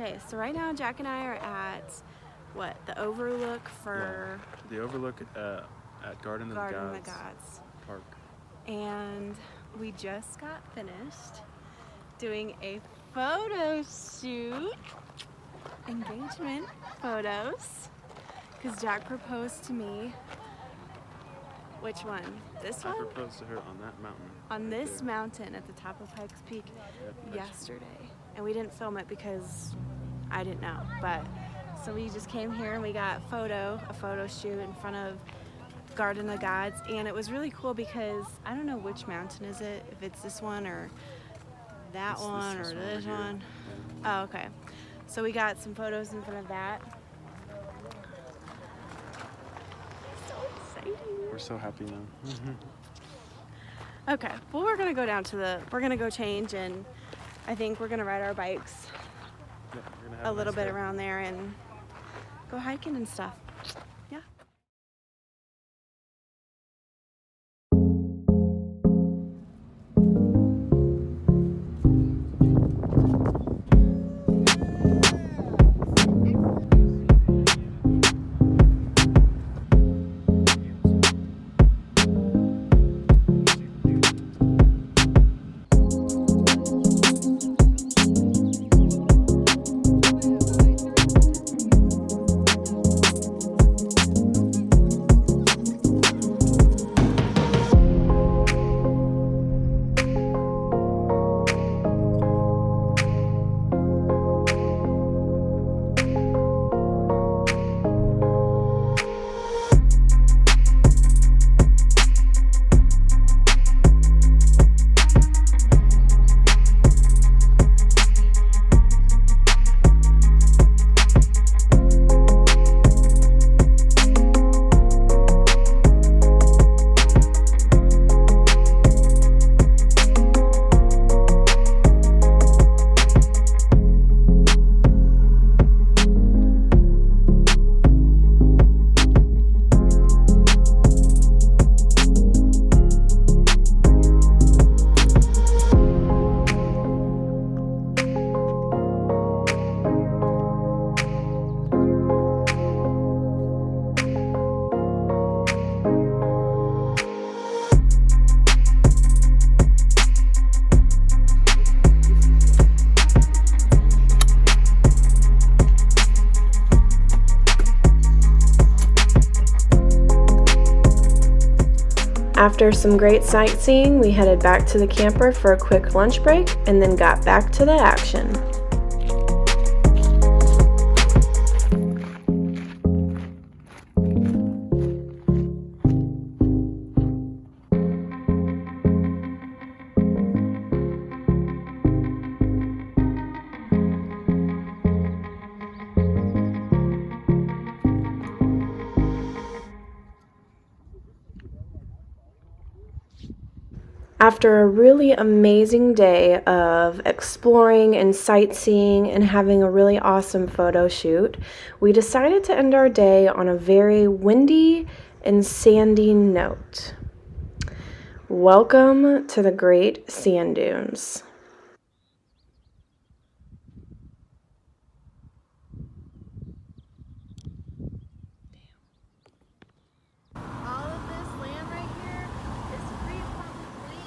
Okay, so right now Jack and I are at what? The Overlook for the Overlook at Garden of the Gods Park. And we just got finished doing a photo shoot, engagement photos, because Jack proposed to me. Which one? This one? I proposed to her on that mountain. On right this there. mountain at the top of Pikes Peak Yep, yesterday. And we didn't film it because I didn't know. But so we just came here and we got a photo shoot in front of Garden of the Gods. And it was really cool because I don't know which mountain is it, if it's this one or that one or this one. Oh, okay. So we got some photos in front of that. We're so happy now. Okay, well we're gonna go down to we're gonna go change, and I think we're gonna ride our bikes a little bit around there and go hiking and stuff. Yeah. After some great sightseeing, we headed back to the camper for a quick lunch break and then got back to the action. After a really amazing day of exploring and sightseeing and having a really awesome photo shoot, we decided to end our day on a very windy and sandy note. Welcome to the Great Sand Dunes.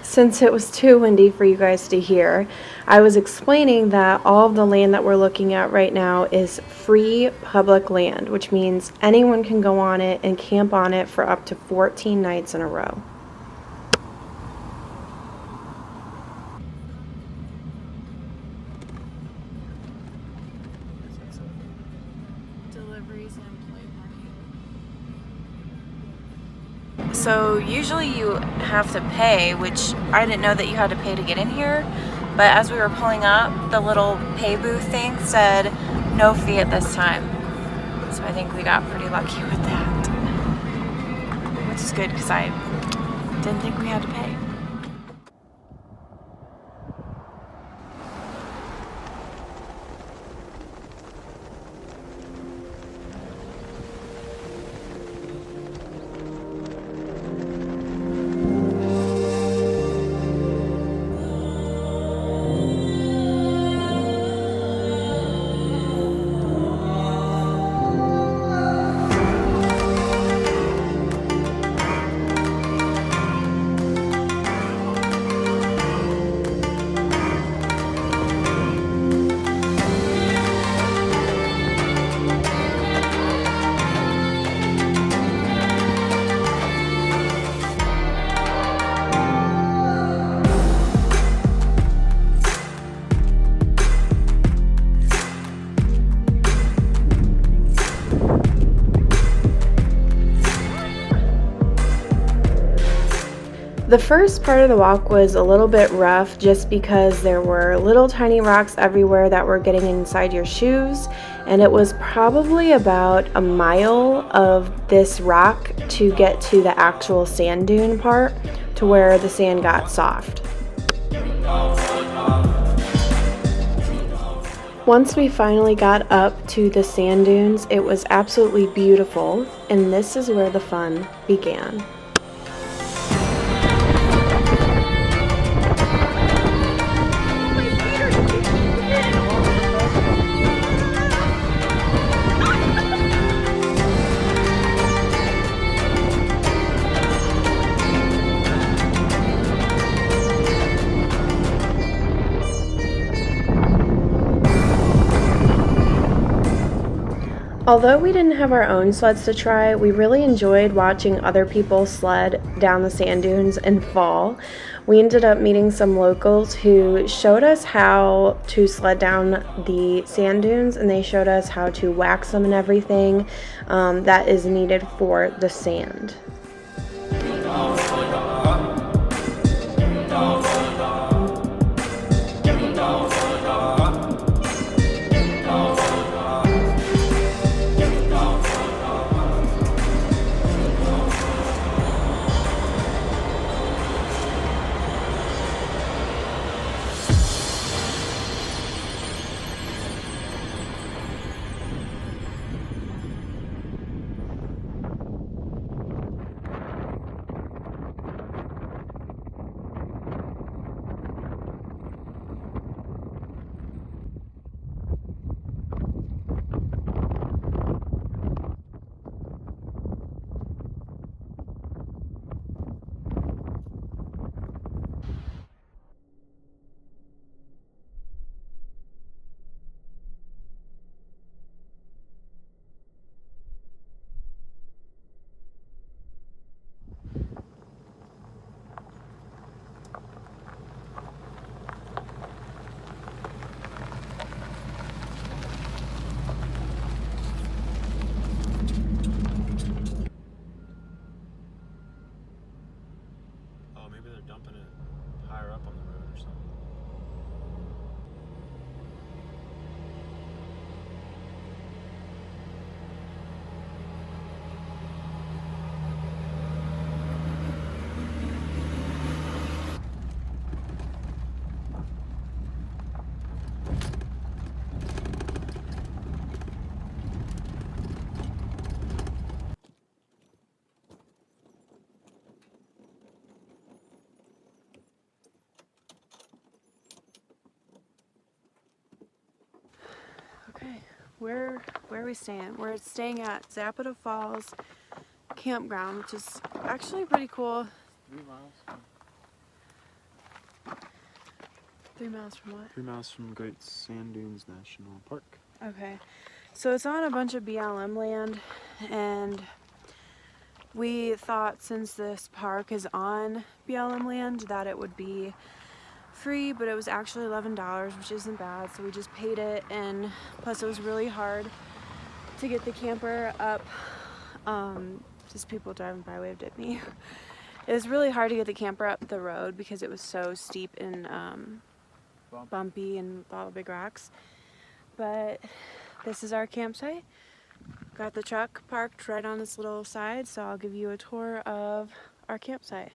Since it was too windy for you guys to hear, I was explaining that all of the land that we're looking at right now is free public land, which means anyone can go on it and camp on it for up to 14 nights in a row. So usually you have to pay, which I didn't know that you had to pay to get in here, but as we were pulling up, the little pay booth thing said no fee at this time. So I think we got pretty lucky with that, which is good because I didn't think we had to pay. The first part of the walk was a little bit rough just because there were little tiny rocks everywhere that were getting inside your shoes, and it was probably about a mile of this rock to get to the actual sand dune part, to where the sand got soft. Once we finally got up to the sand dunes, it was absolutely beautiful, and this is where the fun began. Although we didn't have our own sleds to try, we really enjoyed watching other people sled down the sand dunes and fall. We ended up meeting some locals who showed us how to sled down the sand dunes, and they showed us how to wax them and everything that is needed for the sand. Maybe they're dumping it higher up on the road or something. Okay, where are we staying? We're staying at Zapata Falls Campground, which is actually pretty cool. 3 miles. 3 miles from what? 3 miles from Great Sand Dunes National Park. Okay, so it's on a bunch of BLM land, and we thought since this park is on BLM land that it would be free, but it was actually $11, which isn't bad, so we just paid it. And plus it was really hard to get the camper up. Just people driving by waved at me. It was really hard to get the camper up the road because it was so steep and bumpy and a lot of big rocks. But this is our campsite. Got the truck parked right on this little side, so I'll give you a tour of our campsite.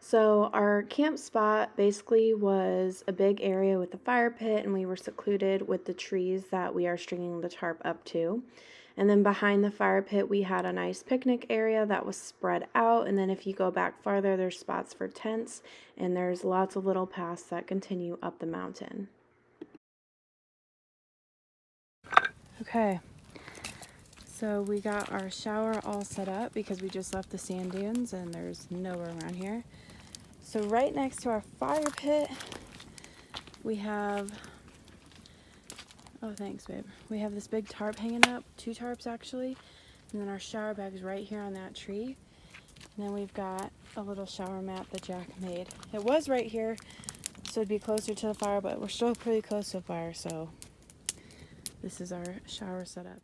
So our camp spot basically was a big area with a fire pit, and we were secluded with the trees that we are stringing the tarp up to. And then behind the fire pit we had a nice picnic area that was spread out, and then if you go back farther there's spots for tents, and there's lots of little paths that continue up the mountain. Okay, so we got our shower all set up because we just left the sand dunes and there's nowhere around here. So right next to our fire pit, we have, oh thanks babe, we have this big tarp hanging up, 2 tarps actually, and then our shower bag's right here on that tree. And then we've got a little shower mat that Jack made. It was right here, so it'd be closer to the fire, but we're still pretty close to the fire, so this is our shower setup.